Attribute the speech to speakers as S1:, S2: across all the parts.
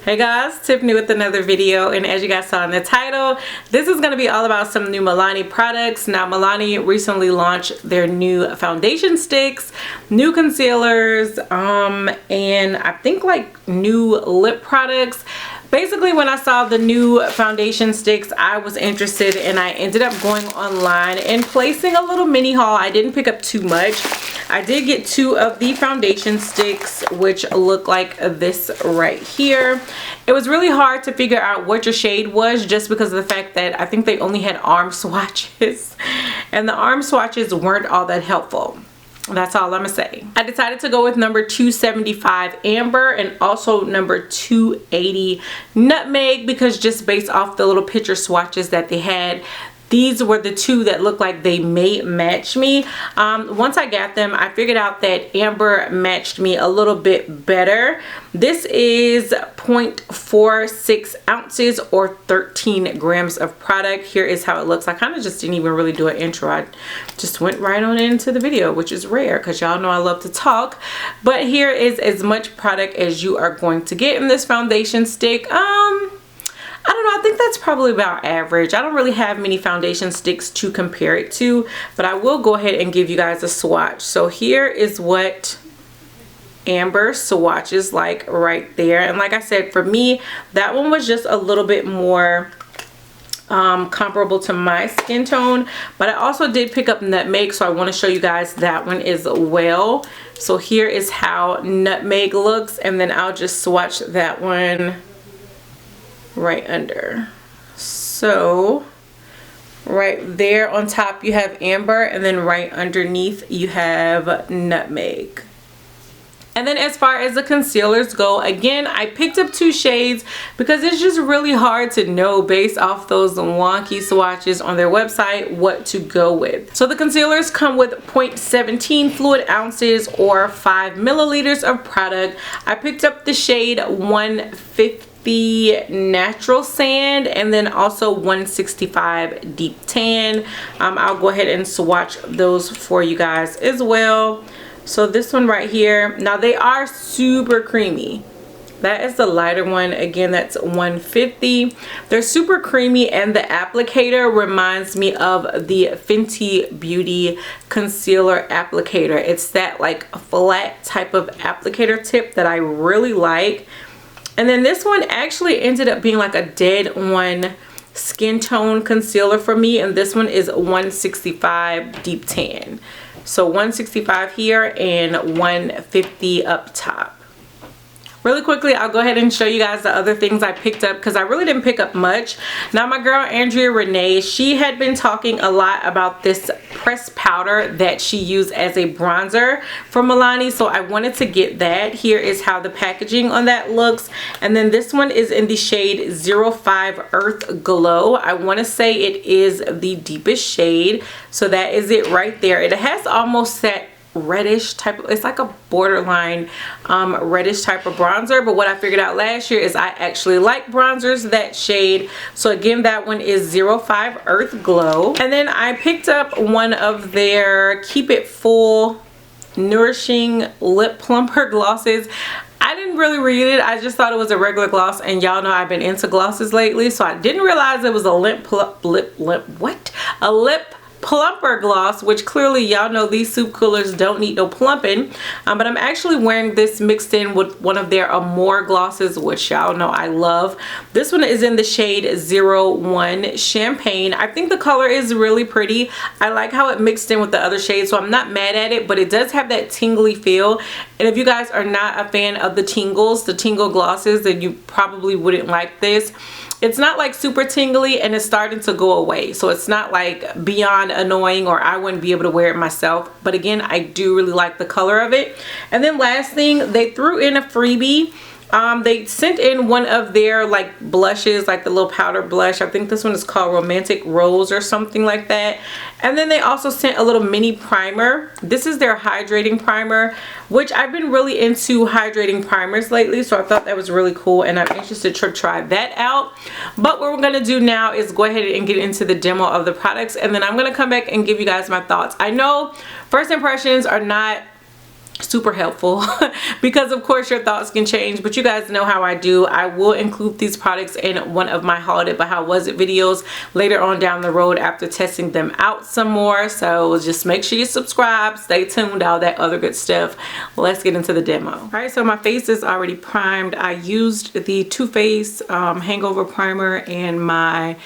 S1: Hey guys, Tiffany with another video, and as you guys saw in the title, this is going to be all about some new Milani products. Now Milani recently launched their new foundation sticks, new concealers, and I think like new lip products. Basically, when I saw the new foundation sticks, I was interested and I ended up going online and placing a little mini haul. I didn't pick up too much. I did get 2 of the foundation sticks, which look like this right here. It was really hard to figure out what your shade was just because of the fact that I think they only had arm swatches, and the arm swatches weren't all that helpful. That's all I'm gonna say. I decided to go with number 275 Amber and also number 280 Nutmeg because just based off the little picture swatches that they had, these were the 2 that looked like they may match me. Once I got them, I figured out that Amber matched me a little bit better. This is 0.46 ounces or 13 grams of product. Here is how it looks. I kind of just didn't even really do an intro. I just went right on into the video, which is rare because y'all know I love to talk. But here is as much product as you are going to get in this foundation stick. I don't know, I think that's probably about average. I don't really have many foundation sticks to compare it to, but I will go ahead and give you guys a swatch. So here is what Amber swatch is like right there. And like I said, for me, that one was just a little bit more comparable to my skin tone, but I also did pick up Nutmeg, so I want to show you guys that one as well. So here is how Nutmeg looks, and then I'll just swatch that one right under. So right there on top you have Amber, and then right underneath you have Nutmeg. And then as far as the concealers go, again, I picked up 2 shades because it's just really hard to know based off those wonky swatches on their website what to go with. So the concealers come with 0.17 fluid ounces or 5 milliliters of product. I picked up the shade 150 Natural Sand and then also 165 Deep Tan. I'll go ahead and swatch those for you guys as well. So this one right here, now they are super creamy. That is the lighter one. Again, that's 150. They're super creamy, and the applicator reminds me of the Fenty Beauty concealer applicator. It's that like flat type of applicator tip that I really like. And then this one actually ended up being like a dead on skin tone concealer for me, and this one is 165 Deep Tan. So 165 here and 150 up top. Really quickly, I'll go ahead and show you guys the other things I picked up because I really didn't pick up much. Now my girl Andrea Renee, she had been talking a lot about this pressed powder that she used as a bronzer from Milani, so I wanted to get that. Here is how the packaging on that looks, and then this one is in the shade 05 Earth Glow. I want to say it is the deepest shade, so that is it right there. It has almost that reddish type of, it's like a borderline reddish type of bronzer, but what I figured out last year is I actually like bronzers that shade. So again, that one is 05 Earth Glow. And then I picked up one of their Keep It Full Nourishing Lip Plumper glosses. I didn't really read it. I just thought it was a regular gloss, and y'all know I've been into glosses lately, so I didn't realize it was a lip plumper gloss, which clearly y'all know these soup coolers don't need no plumping. But I'm actually wearing this mixed in with one of their Amore glosses, which y'all know I love. This one is in the shade 01 Champagne. I think the color is really pretty. I like how it mixed in with the other shades, so I'm not mad at it, but it does have that tingly feel. And if you guys are not a fan of the tingles, the tingle glosses, then you probably wouldn't like this. It's not like super tingly, and it's starting to go away, so it's not like beyond annoying or I wouldn't be able to wear it myself. But again, I do really like the color of it. And then last thing, they threw in a freebie. They sent in one of their like blushes, like the little powder blush. I think this one is called Romantic Rose or something like that. And then they also sent a little mini primer. This is their hydrating primer, which I've been really into hydrating primers lately, so I thought that was really cool, and I'm interested to try that out. But what we're going to do now is go ahead and get into the demo of the products, and then I'm going to come back and give you guys my thoughts. I know first impressions are not super helpful because of course your thoughts can change, but you guys know how I do. I will include these products in one of my haul it but how was it videos later on down the road after testing them out some more. So just make sure you subscribe, stay tuned, all that other good stuff. Let's get into the demo. All right, so my face is already primed. I used the Too Faced Hangover primer and my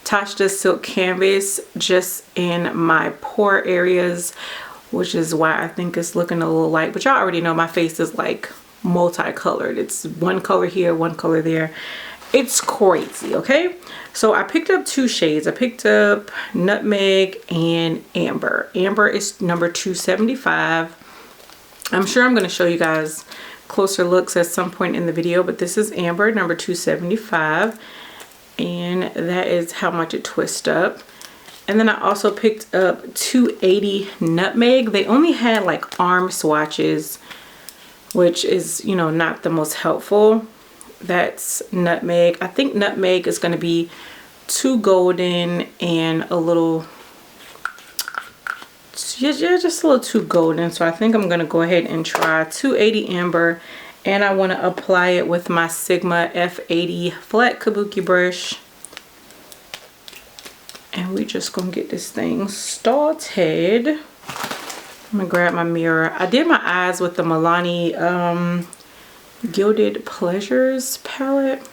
S1: Tatcha Silk Canvas just in my pore areas, which is why I think it's looking a little light. But y'all already know my face is like multicolored. It's one color here, one color there. It's crazy, okay? So I picked up two shades. I picked up Nutmeg and Amber. Amber is number 275. I'm sure I'm going to show you guys closer looks at some point in the video, but this is Amber, number 275. And that is how much it twists up. And then I also picked up 280 Nutmeg. They only had like arm swatches, which is, you know, not the most helpful. That's Nutmeg. I think Nutmeg is going to be too golden and a little, yeah, just a little too golden. So I think I'm going to go ahead and try 280 Amber. And I want to apply it with my Sigma F80 flat kabuki brush. And we just gonna get this thing started. I'm gonna grab my mirror. I did my eyes with the Milani Gilded Pleasures palette.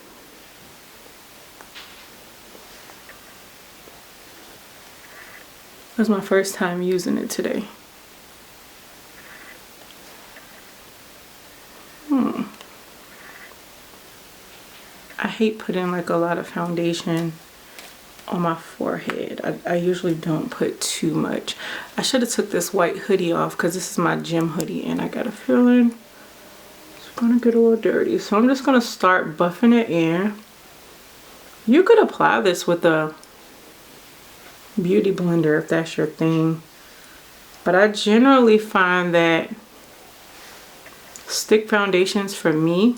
S1: It was my first time using it today. I hate putting like a lot of foundation on my forehead. I usually don't put too much. I should have took this white hoodie off because this is my gym hoodie and I got a feeling it's gonna get a little dirty. So I'm just gonna start buffing it in. You could apply this with a beauty blender if that's your thing. But I generally find that stick foundations for me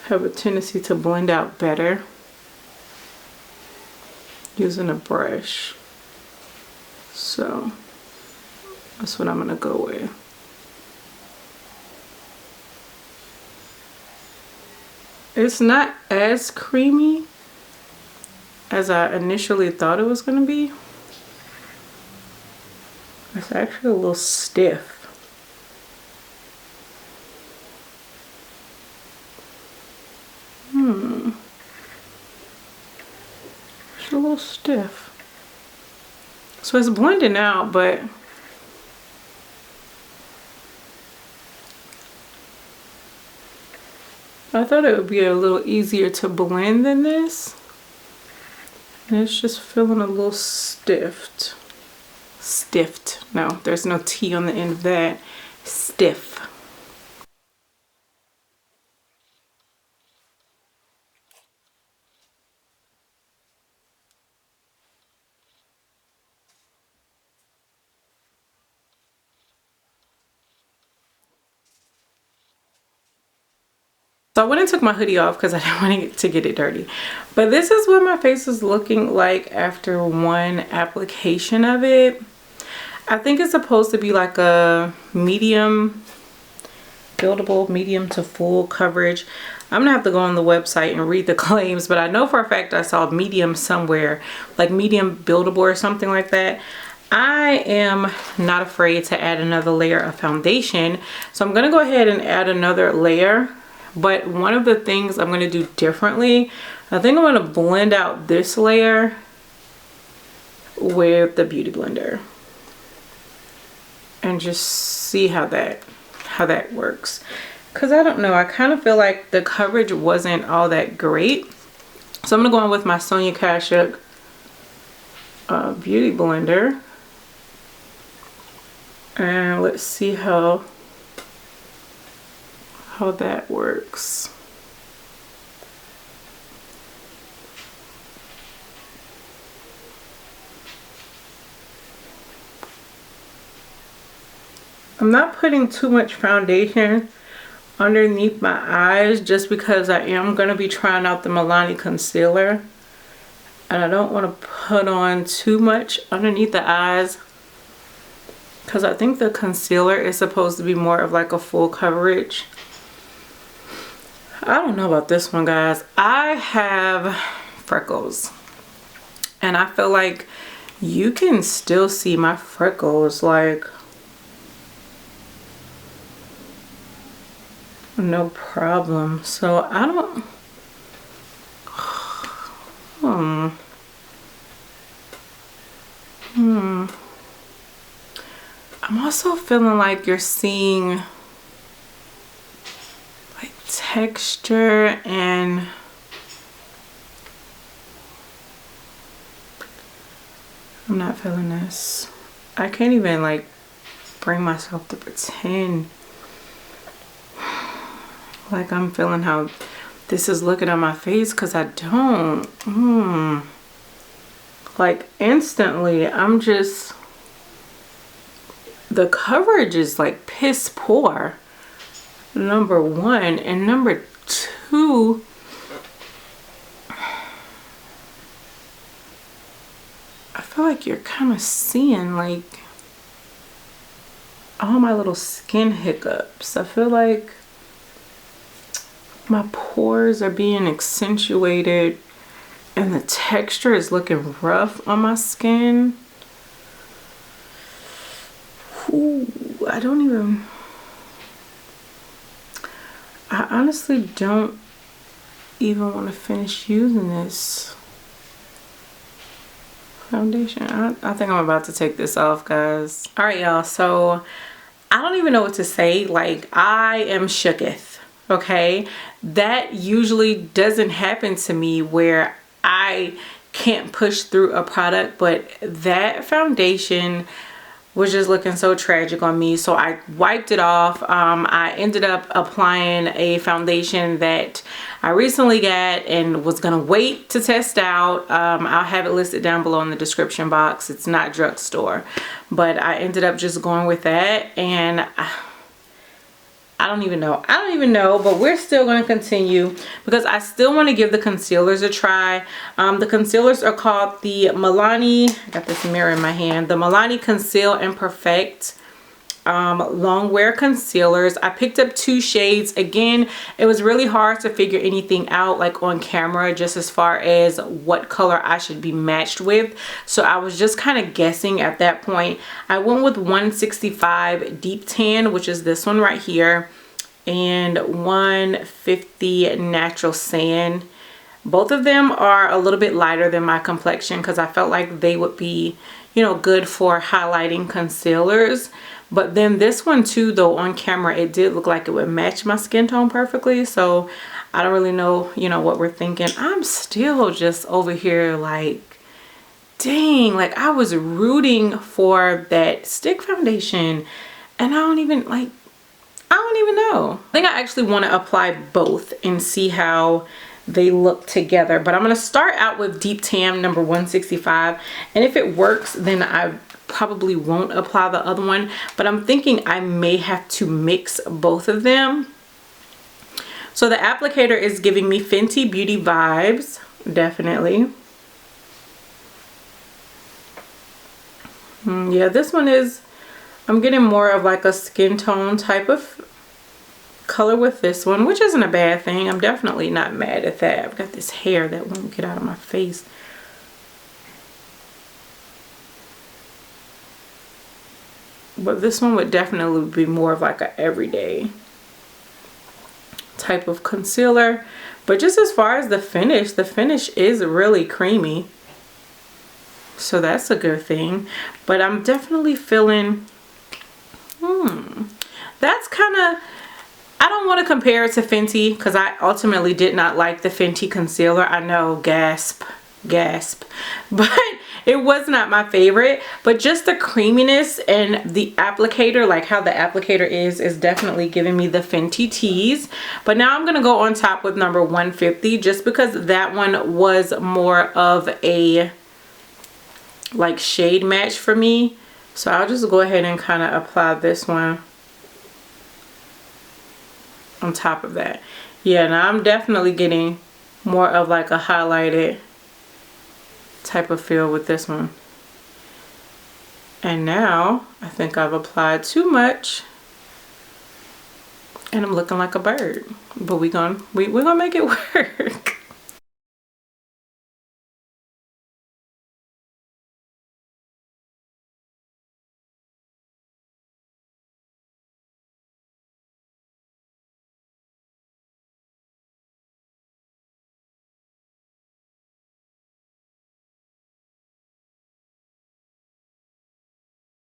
S1: have a tendency to blend out better using a brush. So that's what I'm gonna go with. It's not as creamy as I initially thought it was gonna be. It's actually a little stiff. It's a little stiff. So it's blending out, but I thought it would be a little easier to blend than this. And it's just feeling a little stiffed. Stiffed. No, there's no T on the end of that. Stiff. So I went and took my hoodie off because I didn't want to get it dirty. But this is what my face is looking like after one application of it. I think it's supposed to be like a medium, buildable, medium to full coverage. I'm gonna have to go on the website and read the claims, but I know for a fact I saw medium somewhere, like medium buildable or something like that. I am not afraid to add another layer of foundation. So I'm gonna go ahead and add another layer. But one of the things I'm going to do differently, I think I'm going to blend out this layer with the beauty blender and just see how that works. Because I don't know, I kind of feel like the coverage wasn't all that great. So I'm going to go in with my Sonia Kashuk beauty blender and let's see how that works. I'm not putting too much foundation underneath my eyes just because I am going to be trying out the Milani concealer and I don't want to put on too much underneath the eyes because I think the concealer is supposed to be more of like a full coverage. I don't know about this one, guys. I have freckles, and I feel like you can still see my freckles, like, no problem. So I don't I'm also feeling like you're seeing like texture, and I'm not feeling this. I can't even like bring myself to pretend like I'm feeling how this is looking on my face, because I don't. Like instantly, I'm just, the coverage is like piss poor, number one, and number two, I feel like you're kind of seeing like all my little skin hiccups. I feel like my pores are being accentuated, and the texture is looking rough on my skin. Ooh, I honestly don't even want to finish using this foundation. I think I'm about to take this off, guys. All right, y'all, so I don't even know what to say. Like, I am shooketh, okay? That usually doesn't happen to me, where I can't push through a product, but that foundation was just looking so tragic on me, so I wiped it off. I ended up applying a foundation that I recently got and was gonna wait to test out. I'll have it listed down below in the description box. It's not drugstore, but I ended up just going with that, and I don't even know, but we're still going to continue because I still want to give the concealers a try. The concealers are called the Milani, I got this mirror in my hand, the Milani Conceal and Perfect Longwear concealers. I picked up 2 shades. Again, it was really hard to figure anything out like on camera, just as far as what color I should be matched with, so I was just kind of guessing at that point. I went with 165 Deep Tan, which is this one right here, and 150 Natural Sand. Both of them are a little bit lighter than my complexion, because I felt like they would be, you know, good for highlighting concealers. But then this one too, though, on camera it did look like it would match my skin tone perfectly. So I don't really know, you know, what we're thinking. I'm still just over here like, dang, like I was rooting for that stick foundation, and I don't even know. I think I actually want to apply both and see how they look together, but I'm going to start out with Deep Tan number 165, and if it works, then I probably won't apply the other one, but I'm thinking I may have to mix both of them. So the applicator is giving me Fenty Beauty vibes, definitely. Yeah, this one is, I'm getting more of like a skin tone type of color with this one, which isn't a bad thing. I'm definitely not mad at that. I've got this hair that won't get out of my face. But this one would definitely be more of like a everyday type of concealer. But just as far as the finish is really creamy, so that's a good thing. But I'm definitely feeling that's kind of, I don't want to compare it to Fenty, because I ultimately did not like the Fenty concealer. I know, gasp, but it was not my favorite. But just the creaminess and the applicator, like how the applicator is definitely giving me the Fenty tease. But now I'm gonna go on top with number 150, just because that one was more of a like shade match for me. So I'll just go ahead and kind of apply this one on top of that. Yeah, now I'm definitely getting more of like a highlighted type of feel with this one. And now I think I've applied too much and I'm looking like a bird, but we're gonna make it work.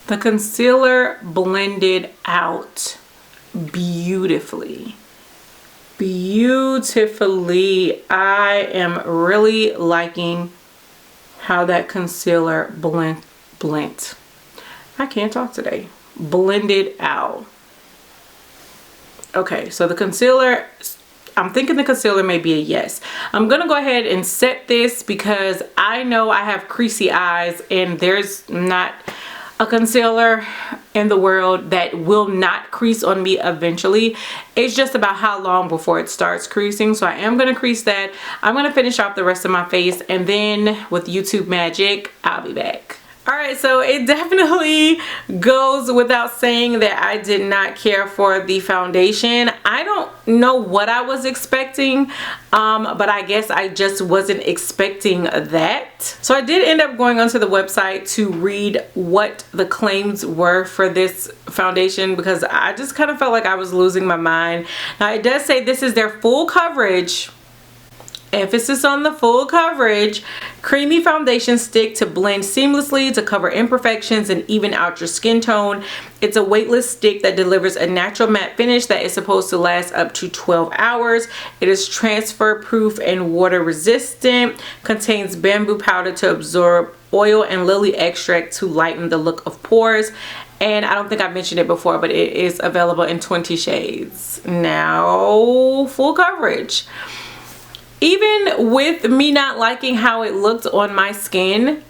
S1: The concealer blended out beautifully. Beautifully. I am really liking how that concealer blend. I can't talk today. Blended out. Okay, so the concealer, I'm thinking the concealer may be a yes. I'm gonna go ahead and set this because I know I have creasy eyes and there's not a concealer in the world that will not crease on me eventually. It's just about how long before it starts creasing. So I am gonna crease that. I'm gonna finish off the rest of my face and then with YouTube magic, I'll be back. Alright, so it definitely goes without saying that I did not care for the foundation. I don't know what I was expecting, but I guess I just wasn't expecting that. So I did end up going onto the website to read what the claims were for this foundation because I just kind of felt like I was losing my mind. Now it does say this is their full coverage. Emphasis on the full coverage. Creamy foundation stick to blend seamlessly to cover imperfections and even out your skin tone. It's a weightless stick that delivers a natural matte finish that is supposed to last up to 12 hours. It is transfer proof and water resistant. Contains bamboo powder to absorb oil and lily extract to lighten the look of pores. And I don't think I mentioned it before, but it is available in 20 shades. Now, full coverage. Even with me not liking how it looked on my skin,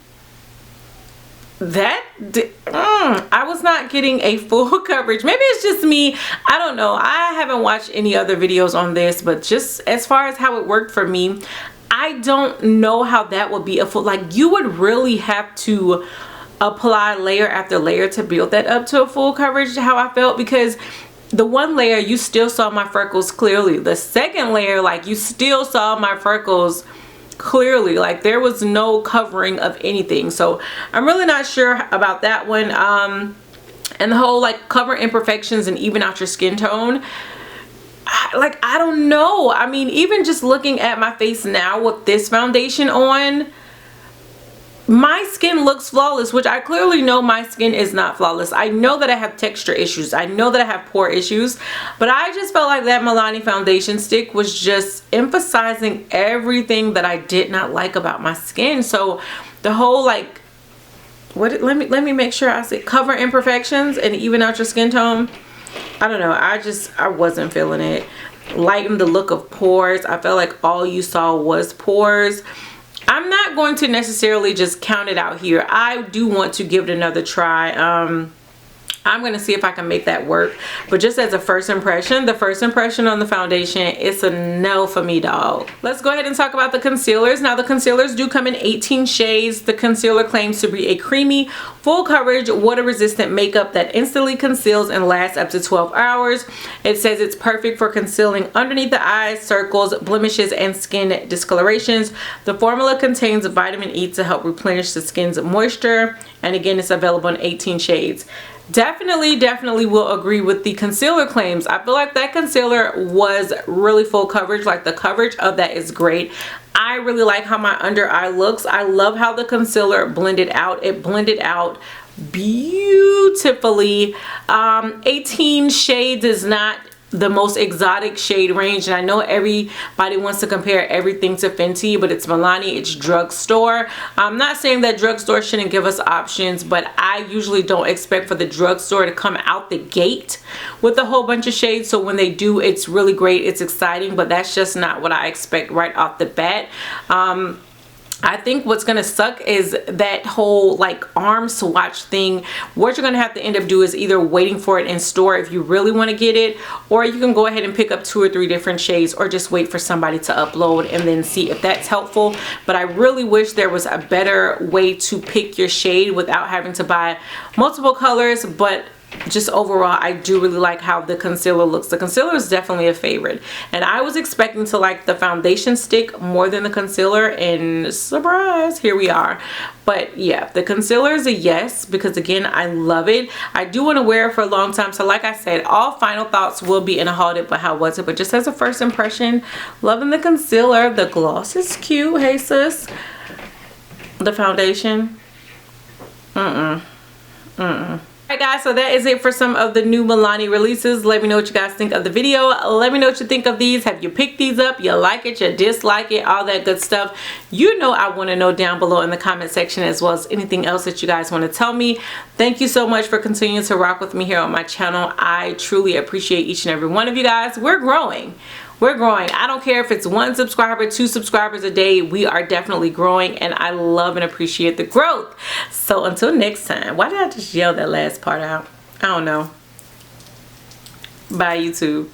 S1: I was not getting a full coverage. Maybe it's just me. I don't know. I haven't watched any other videos on this, but just as far as how it worked for me, I don't know how that would be a full, like you would really have to apply layer after layer to build that up to a full coverage, how I felt, because the one layer you still saw my freckles clearly. The second layer, like you still saw my freckles clearly, like there was no covering of anything. So I'm really not sure about that one. And the whole like cover imperfections and even out your skin tone, I don't know. I mean, even just looking at my face now with this foundation on, my skin looks flawless, which I clearly know my skin is not flawless. I know that I have texture issues. I know that I have pore issues, but I just felt like that Milani foundation stick was just emphasizing everything that I did not like about my skin. So the whole like, let me make sure I say cover imperfections and even out your skin tone. I don't know. I wasn't feeling it. Lighten the look of pores. I felt like all you saw was pores. I'm not going to necessarily just count it out here. I do want to give it another try. I'm going to see if I can make that work. But just as a first impression, the first impression on the foundation, it's a no for me, dog. Let's go ahead and talk about the concealers. Now, the concealers do come in 18 shades. The concealer claims to be a creamy, full coverage, water-resistant makeup that instantly conceals and lasts up to 12 hours. It says it's perfect for concealing underneath the eyes, circles, blemishes, and skin discolorations. The formula contains vitamin E to help replenish the skin's moisture. And again, it's available in 18 shades. Definitely will agree with the concealer claims. I feel like that concealer was really full coverage. Like the coverage of that is great. I really like how my under eye looks. I love how the concealer blended out. It blended out beautifully. 18 shades is not the most exotic shade range, and I know everybody wants to compare everything to Fenty, but it's Milani, it's drugstore. I'm not saying that drugstore shouldn't give us options, but I usually don't expect for the drugstore to come out the gate with a whole bunch of shades. So when they do, it's really great, it's exciting, but that's just not what I expect right off the bat. I think what's gonna suck is that whole like arm swatch thing. What you're gonna have to end up doing is either waiting for it in store if you really want to get it, or you can go ahead and pick up 2 or 3 different shades, or just wait for somebody to upload and then see if that's helpful. But I really wish there was a better way to pick your shade without having to buy multiple colors. But just overall, I do really like how the concealer looks. The concealer is definitely a favorite, and I was expecting to like the foundation stick more than the concealer, and surprise, here we are. But yeah, the concealer is a yes, because again, I love it. I do want to wear it for a long time, so like I said, all final thoughts will be in a haul it, but how was it? But just as a first impression, loving the concealer. The gloss is cute. Hey sis. The foundation, Alright guys, so that is it for some of the new Milani releases. Let me know what you guys think of the video. Let me know what you think of these. Have you picked these up? You like it? You dislike it? All that good stuff. You know I want to know down below in the comment section, as well as anything else that you guys want to tell me. Thank you so much for continuing to rock with me here on my channel. I truly appreciate each and every one of you guys. We're growing. We're growing. I don't care if it's 1 subscriber, 2 subscribers a day. We are definitely growing, and I love and appreciate the growth. So until next time. Why did I just yell that last part out? I don't know. Bye, YouTube.